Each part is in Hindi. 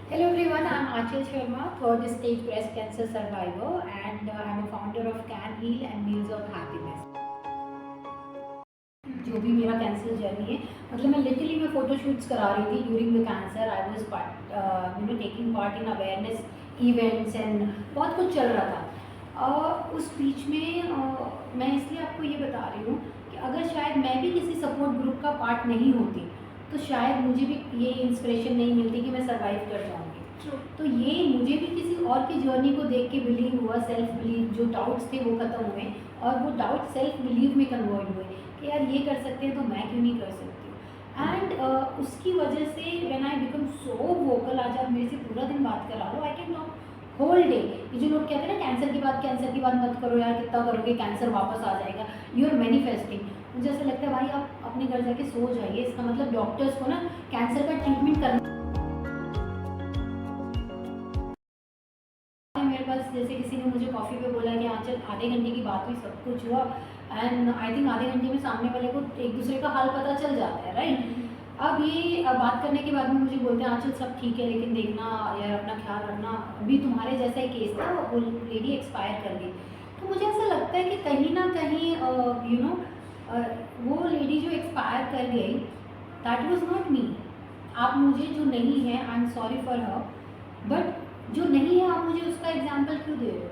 Hello everyone, I'm Achal Sharma, third stage breast cancer survivor, and I'm a founder of Can Heal and Meals of Happiness. जो भी मेरा कैंसर जर्नी है, मतलब मैं लिटरली मैं फोटो शूट्स करा रही थी during the cancer. I was part taking part in awareness events and बहुत कुछ चल रहा था। उस बीच में मैं इसलिए आपको ये बता रही हूँ कि अगर शायद मैं भी किसी सपोर्ट ग्रुप का पार्ट नहीं होती तो शायद मुझे भी ये इंस्पिरेशन नहीं मिलती कि मैं सर्वाइव कर जाऊँगी। तो ये मुझे भी किसी और की जर्नी को देख के बिलीव हुआ, सेल्फ बिलीव, जो डाउट्स थे वो खत्म हुए और वो डाउट सेल्फ बिलीव में कन्वर्ट हुए कि यार ये कर सकते हैं तो मैं क्यों नहीं कर सकती हूँ। एंड उसकी वजह से when I become so vocal, आज आप मेरे से पूरा दिन बात करा लो, I can talk whole day. ये जो लोग कहते हैं ना कैंसर की बात मत करो यार, कितना करोगे कैंसर वापस आ जाएगा, यू आर मैनिफेस्टिंग। मुझे ऐसा लगता है भाई आप अपने घर जाके सो जाइए। इसका मतलब डॉक्टर्स को ना कैंसर का ट्रीटमेंट करना, मेरे पास जैसे किसी ने मुझे कॉफ़ी पे बोला कि आंचल आधे घंटे की बात हुई, सब कुछ हुआ, एंड आई थिंक आधे घंटे में सामने वाले को एक दूसरे का हाल पता चल जाता है, राइट। अब ये बात करने के बाद में मुझे बोलते हैं आंचल सब ठीक है लेकिन देखना यार, अपना ख्याल रखना, अभी तुम्हारे जैसा ही केस था, वो लेडी एक्सपायर कर गई। तो मुझे ऐसा लगता है कि कहीं ना कहीं वो लेडी जो एक्सपायर कर गई, दैट वॉज नॉट मी। आप मुझे जो नहीं है, I am sorry for her, but जो नहीं है आप मुझे उसका एग्जाम्पल क्यों दे रहे हो?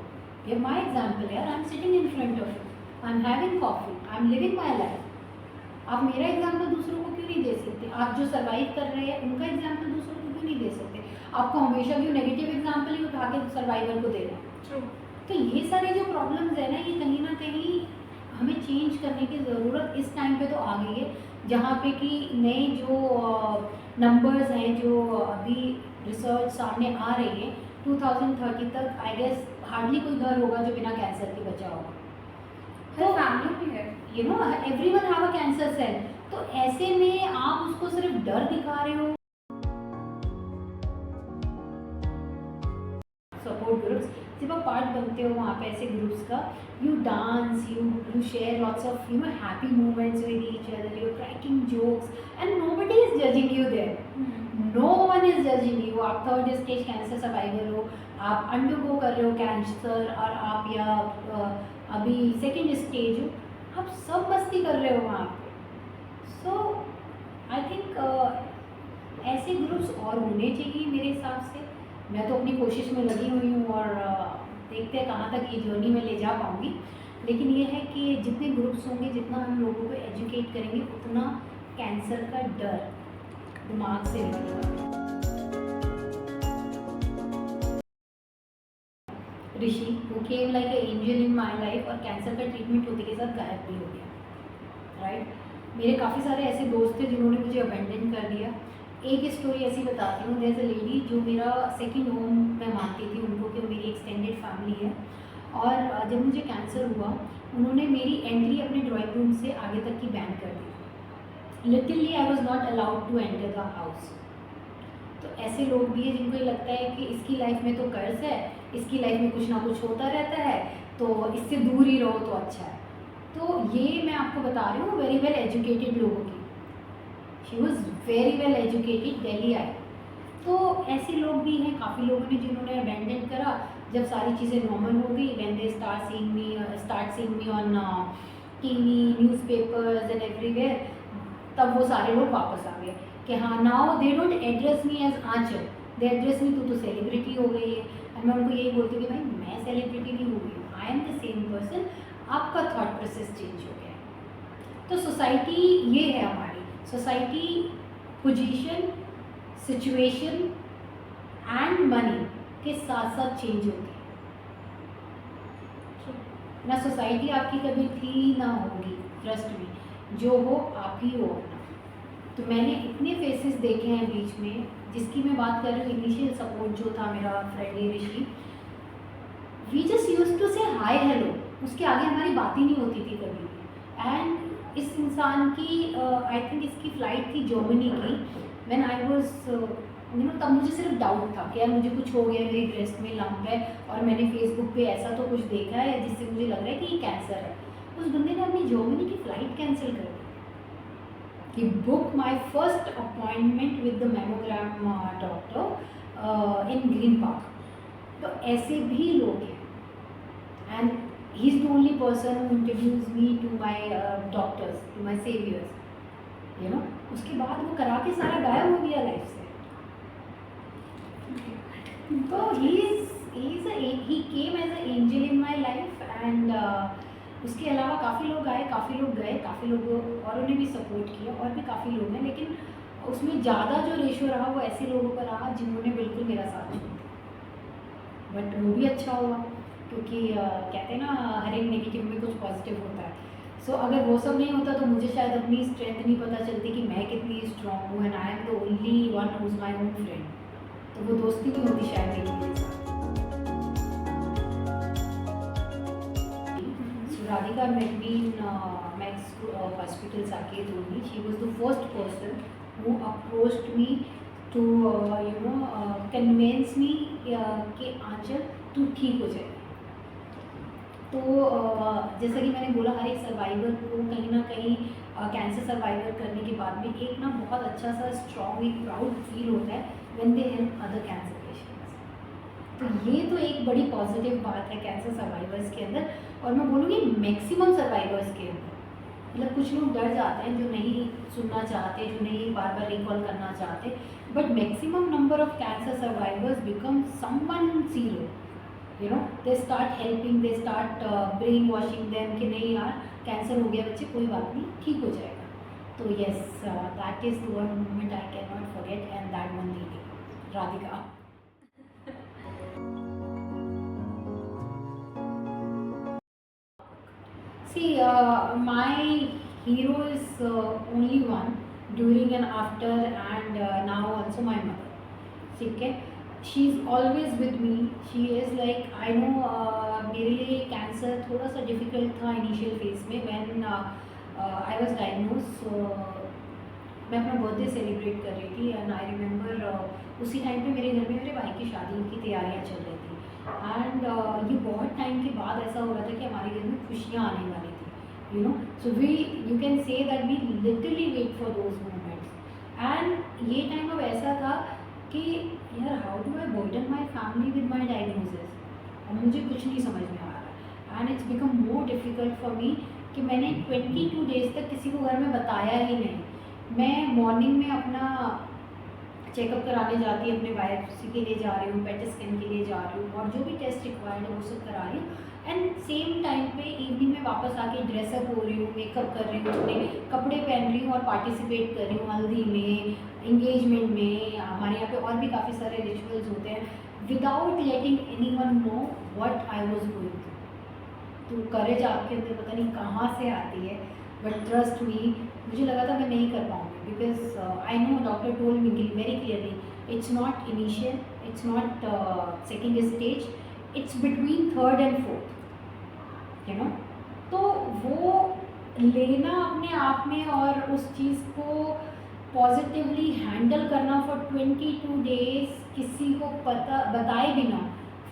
गिव माई एग्जाम्पल यार, I am sitting in front of you, I am having coffee, I am living my life. आप मेरा एग्जाम्पल दूसरों को क्यों नहीं दे सकते? आप जो सर्वाइव कर रहे हैं उनका एग्जाम्पल दूसरों को क्यों नहीं दे सकते? आपको हमेशा क्यों नेगेटिव एग्जाम्पल ही उठा के सर्वाइवर को देना है? तो ये सारे जो प्रॉब्लम्स है ना, ये कहीं ना कहीं हमें चेंज करने की ज़रूरत इस टाइम पे तो आ गई है, जहाँ पे कि नए जो नंबर्स हैं, जो अभी रिसर्च सामने आ रही है, 2030 तक आई गेस हार्डली कोई घर होगा जो बिना कैंसर के बचा होगा। तो फैमिली में है। You know everyone have a cancer cell. तो ऐसे में आप उसको सिर्फ डर दिखा रहे हो। सपोर्ट ग्रुप्स, जब आप पार्ट बनते हो वहाँ पे ऐसे ग्रुप्स का, you dance, you share lots of happy moments with each other, you cracking jokes and nobody is judging you there, no one is judging you. आप थर्ड स्टेज कैंसर सर्वाइवर हो, आप अंडरगो कर रहे हो कैंसर, और आप या अभी सेकेंड स्टेज हो, आप सब मस्ती कर रहे हो वहाँ पे। सो आई थिंक ऐसे ग्रुप्स और होने चाहिए मेरे हिसाब से। मैं तो अपनी कोशिश में लगी हुई हूँ और देखते हैं कहाँ तक ये जर्नी में ले जा पाऊँगी। लेकिन ये है कि जितने ग्रुप्स होंगे, जितना हम लोगों को एजुकेट करेंगे, उतना कैंसर का डर दिमाग से निकलेगा। ऋषि who came like an angel in my life और कैंसर का ट्रीटमेंट होते के साथ गायब भी हो गया, राइट। मेरे काफ़ी सारे ऐसे दोस्त थे जिन्होंने मुझे अबेंडन कर दिया। एक स्टोरी ऐसी बताती हूँ, देयर इज़ अ लेडी जो मेरा सेकंड होम मैं मानती थी उनको, कि मेरी एक्सटेंडेड फैमिली है। और जब मुझे कैंसर हुआ, उन्होंने मेरी एंट्री अपने ड्राइंग रूम से आगे तक की बैन कर दी। Literally I was not allowed to enter the house. तो ऐसे लोग भी हैं जिनको ये लगता है कि इसकी लाइफ में तो कर्ज है, इसकी लाइफ में कुछ ना कुछ होता रहता है, तो इससे दूर ही रहो तो अच्छा है। तो ये मैं आपको बता रही हूँ वेरी वेल एजुकेटेड लोगों की। She was very well educated, Delhi आई। तो ऐसे लोग भी हैं, काफ़ी लोगों ने जिन्होंने अबेंडन करा। जब सारी चीज़ें नॉर्मल हो गई, when they start seeing me on TV, newspapers and everywhere, तब वो सारे लोग वापस आ गए कि हाँ, now they don't address me as Anchal, they address me, तू तो सेलिब्रिटी हो गई है। और मैं उनको यही बोलती हूँ कि भाई मैं सेलिब्रिटी नहीं हो गई हूँ, I am the same person, आपका थॉट प्रोसेस चेंज हो गया है। तो सोसाइटी ये है हमारी, society position, situation and money के साथ साथ चेंज होती है ना। सोसाइटी आपकी कभी थी ना होगी, ट्रस्ट में, जो हो आप ही हो अपना। तो मैंने इतने फेसेस देखे हैं बीच में, जिसकी मैं बात कर रही हूँ, इनिशियल सपोर्ट जो था मेरा friendly Rishi, we just use to say hi hello, उसके आगे हमारी बात ही नहीं होती थी कभी भी। एंड इस इंसान की आई थिंक इसकी फ़्लाइट थी जर्मनी की, व्हेन आई वाज तब मुझे सिर्फ डाउट था कि यार मुझे कुछ हो गया, मेरी ब्रेस्ट में लंप है, और मैंने फेसबुक पे ऐसा तो कुछ देखा है जिससे मुझे लग रहा है कि ये कैंसर है। उस बंदे ने अपनी जर्मनी की फ़्लाइट कैंसिल कर दी। He booked my first appointment with the mammogram doctor in Green Park. तो ऐसे भी लोग हैं, and he is the only person who introduce me to my doctors, to my saviours, you know. उसके बाद वो करा के सारा गायब हो गया लाइफ से। तो he came as a angel in my life, and उसके अलावा काफ़ी लोग आए, काफ़ी लोग गए, काफ़ी लोग औरों ने भी सपोर्ट किया, और भी काफ़ी लोग हैं, लेकिन उसमें ज़्यादा जो रेशो रहा वो ऐसे लोगों पर रहा जिन्होंने बिल्कुल मेरा साथ छोड़ दिया। बट वो भी अच्छा हुआ, क्योंकि कहते हैं ना हर एक नेगेटिव में कुछ पॉजिटिव होता है। सो अगर वो सब नहीं होता तो मुझे शायद अपनी स्ट्रेंथ नहीं पता चलती कि मैं कितनी स्ट्रॉन्ग हूँ, and I am the only one who is my own friend. तो वो दोस्ती नहीं होती शायद मेरी मेरे साथ। So Radhika met me in Max Hospital Saket only. She was the first person who approached me to convince me कि आंचल तू ठीक हो जाए। तो जैसा कि मैंने बोला, हर एक सर्वाइवर को कहीं ना कहीं कैंसर सर्वाइवर करने के बाद में एक ना बहुत अच्छा सा स्ट्रॉन्ग, एक प्राउड फील होता है when they help other cancer patients. तो ये तो एक बड़ी पॉजिटिव बात है कैंसर सर्वाइवर्स के अंदर, और मैं बोलूँगी मैक्सिमम सर्वाइवर्स के अंदर। मतलब कुछ लोग डर जाते हैं, जो नहीं सुनना चाहते, जो नहीं बार बार रिकॉल करना चाहते, but maximum number of cancer survivors become someone zero, you know. They start helping, they start brain washing them कि नहीं यार कैंसर हो गया बच्चे, कोई बात नहीं, ठीक हो जाएगा। तो yes, that is the one moment I can not forget, and that one lady, Radhika. See, my hero is only one, during and after, and now also my mother. ठीक है, she is always with me. She is like, I know मेरे लिए कैंसर थोड़ा सा डिफ़िकल्ट था इनिशियल फेज में, व्हेन आई वाज डायग्नोज। मैं अपना बर्थडे सेलिब्रेट कर रही थी, एंड आई रिमेंबर उसी टाइम पे मेरे घर में मेरे भाई की शादी की तैयारियां चल रही थी, एंड ये बहुत टाइम के बाद ऐसा हो रहा था कि हमारे घर में खुशियाँ आने वाली थी, you know. So you can say that we literally wait for those moments. And ये टाइम अब ऐसा था कि यार how do I burden my family with my diagnosis, और मुझे कुछ नहीं समझ में आ रहा है, and it's become more difficult for me कि मैंने 22 डेज तक किसी को घर में बताया ही नहीं। मैं मॉर्निंग में अपना चेकअप कराने जाती हूँ, अपने बायोप्सी के लिए जा रही हूँ, पेट स्कैन के लिए जा रही हूँ, और जो भी टेस्ट रिक्वायर्ड है वो सब करा रही हूँ, एंड सेम टाइम पे इवनिंग में वापस आके ड्रेसअप हो रही हूँ, मेकअप कर रही हूँ, अपने कपड़े पहन रही हूँ और पार्टिसिपेट कर रही हूँ हल्दी में, इंगेजमेंट में। हमारे यहाँ पे और भी काफ़ी सारे रिचुअल्स होते हैं, without letting anyone know what I was going through. तो करेज आपके अंदर पता नहीं कहाँ से आती है, बट ट्रस्ट मी, मुझे लगा था मैं नहीं कर पाऊँगी, because I know doctor told me very clearly, it's not initial, it's not second stage, it's between third and fourth, you know. तो वो लेना अपने आप में और उस चीज़ को पॉजिटिवली हैंडल करना फॉर 22 डेज, किसी को पता बताए बिना,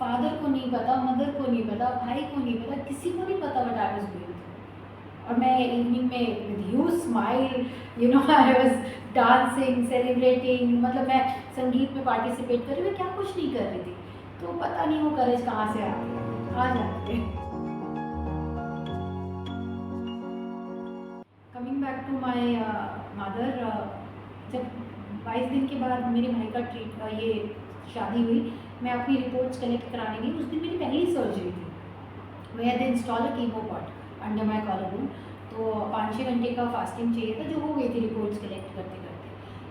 फादर को नहीं पता, मदर को नहीं पता, भाई को नहीं पता, किसी को नहीं पता but I was going through. और मैं इवनिंग में with huge smile, you know, I was dancing, celebrating, मतलब मैं संगीत में पार्टिसिपेट कर रही, मैं क्या कुछ नहीं कर रही थी। तो पता नहीं वो करेज कहाँ से आती है, आ जाती है। Coming back to my mother, जब 22 दिन के बाद मेरे भाई का ये शादी हुई, मैं अपनी रिपोर्ट्स कलेक्ट कराने गई। उस दिन मेरी पहली सर्जरी थी, way they install a chemo port under my collar. तो 5-6 घंटे का फास्टिंग चाहिए था, जो हो गई थी रिपोर्ट्स कलेक्ट करते करते।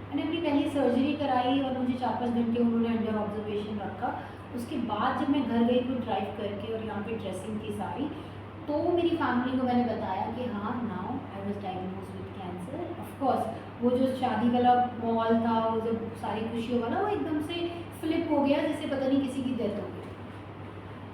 मैंने अपनी पहली सर्जरी कराई और मुझे 4-5 घंटे उन्होंने अंडर ऑब्जर्वेशन रखा। उसके बाद जब मैं घर गई खुद ड्राइव करके और यहाँ पे ड्रेसिंग की सारी, तो मेरी फैमिली को मैंने बताया कि हाँ, now I was diagnose with cancer. Of course वो जो शादी वाला मॉल था, वो जब सारी खुशियों वाला, वो एकदम से फ्लिप हो गया जैसे पता नहीं किसी की डेथ हो गई।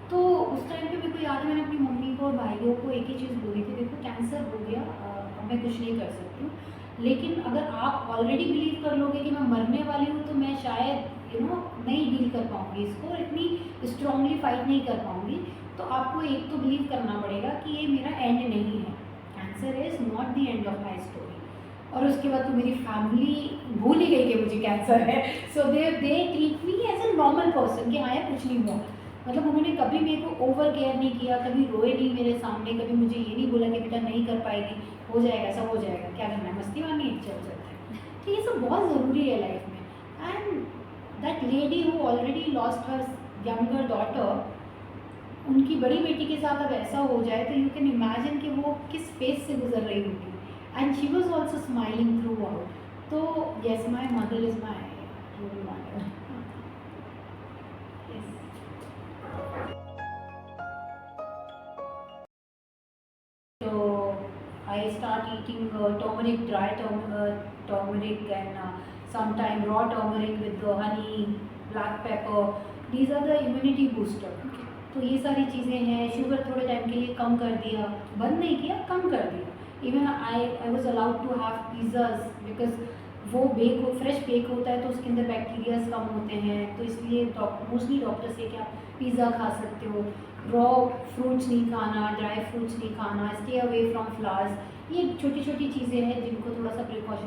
तो उस टाइम पे मेरे को याद है, मैंने अपनी मम्मी को और भाइयों को एक ही चीज़ बोली थी, देखो कैंसर हो गया, अब मैं कुछ नहीं कर सकती हूँ, लेकिन अगर आप ऑलरेडी बिलीव कर लोगे कि मैं मरने वाली हूँ, तो मैं शायद नहीं डील कर पाऊँगी इसको, इतनी स्ट्रांगली फाइट नहीं कर पाऊँगी। तो आपको एक तो बिलीव करना पड़ेगा कि ये मेरा एंड नहीं है, cancer is not the end of my story. और उसके बाद तो मेरी फैमिली भूल ही गई कि मुझे कैंसर है। So they treat me as a normal person कि हाँ यार कुछ नहीं हुआ। मतलब उन्होंने कभी मेरे को ओवर केयर नहीं किया, कभी रोए नहीं मेरे सामने, कभी मुझे ये नहीं बोला कि बेटा नहीं कर पाएगी, हो जाएगा, सब हो जाएगा, क्या करना है, मस्ती मारनी है, चल सकता है। तो ये सब बहुत ज़रूरी है लाइफ में। And that lady who already lost her younger daughter, उनकी बड़ी बेटी के साथ अब ऐसा हो जाए तो यू कैन इमेजिन कि वो किस फेस से गुजर रही होगी। And she was also smiling throughout. तो yes, my mother is my role model. So I start eating turmeric, dry turmeric, and sometime raw turmeric with the honey, black pepper. These are the immunity booster. तो ये सारी चीज़ें हैं। शुगर थोड़े टाइम के लिए कम कर दिया, बंद नहीं किया, कम कर दिया। Even I was allowed to have pizzas because वो फ्रेश बेक होता है तो उसके अंदर बैक्टीरियाज कम होते हैं, तो इसलिए मोस्टली डॉक्टर से कि आप पिज़्ज़ा खा सकते हो, रॉ फ्रूट्स नहीं खाना, ड्राई फ्रूट्स नहीं खाना, स्टे अवे फ्रॉम फ्लावर्स। ये छोटी छोटी चीज़ें हैं जिनको थोड़ा सा प्रिकॉशन